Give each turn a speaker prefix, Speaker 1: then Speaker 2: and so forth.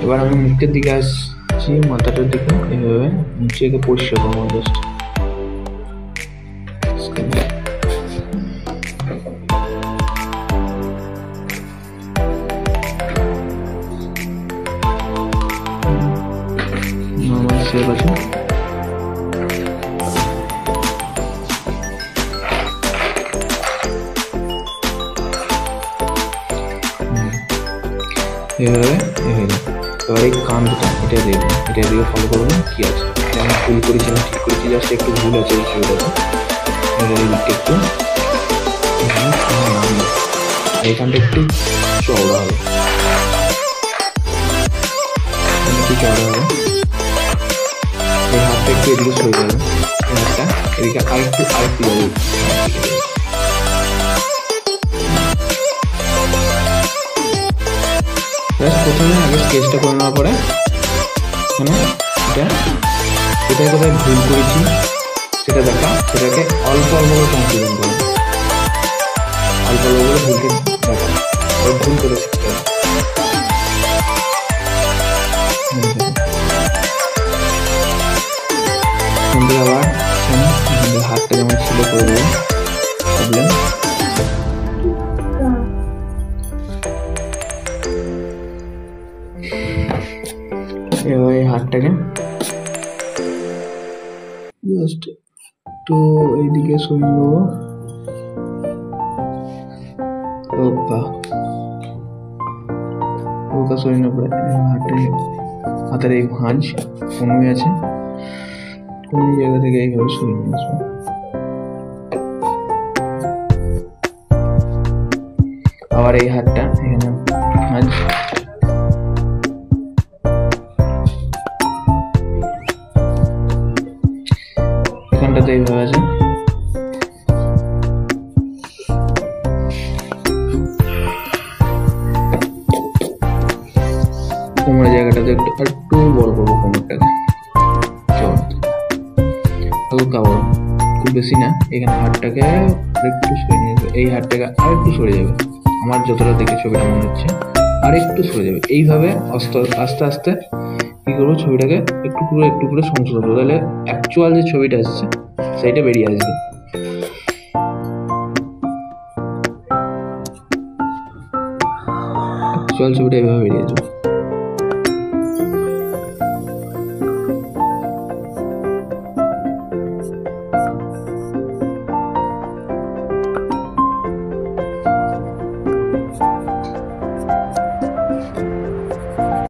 Speaker 1: এবার আমি মুখের দিকে আসছি, মাথাটার দিকে এইভাবে মুখটাকে পরিষ্কার করবো জাস্ট। নর্মাল শেপ আছে। এভাবে এবার এই কান দুটো এটা দেখবেন, এটা দিকে ফলো করবেন কি আছে। আমি ভুল করেছি না ঠিক করেছি, জাস্ট একটু ভুল আছে এই ছবিটাতে। এটা দিকটা একটু এইখানটা একটু চওড়া হবে, একটু চওড়া হবে। এই হাতটা একটু এদিকে সরে যাবে, এই হাতটা এদিকে আরেকটু যাবে। প্রথমে আগে স্কেচটা করে নেওয়ার পরে এখানে এটা কোথায় ভুল করেছি সেটা দেখা, সেটাকে অল্প অল্প করে সংশোধন করা, অল্প অল্প করে ভুলকে দেখা, ভুল করে শিখতে হবে। আবার হাতটা যেমন ছিল করে দেবো প্রবলেম। এবার এই হাতটাকে জাস্ট একটু এইদিকে সরিয়ে নেবো, হালকা সরিয়ে নেওয়ার পরে হাতের এই ভাঁজ কমে আছে, কোন জায়গা থেকে এইভাবে সরিয়ে নিয়ে আসবো। আবার এই হাতটা এখানে ভাঁজ, এখানটাতে এইভাবে আছে। কোমরের জায়গাটাতে একটু বড় করবো, কোমরটাকে হালকা বড়, খুব বেশি না। এখানে হাতটাকে আরেকটু সরিয়ে নিয়ে যাবে, এই হাতটাকে আরেকটু সরে যাবে, আমার যতটা দেখে ছবিটা মনে হচ্ছে আরেকটু সরে যাবে। এইভাবে আস্তে আস্তে কি করবো, ছবিটাকে একটু করে সংশোধন করবো, তাহলে অ্যাকচুয়াল যে ছবিটা আসছে সেইটা বেরিয়ে আসবে। অ্যাকচুয়াল ছবিটা এইভাবে বেরিয়ে আসবে।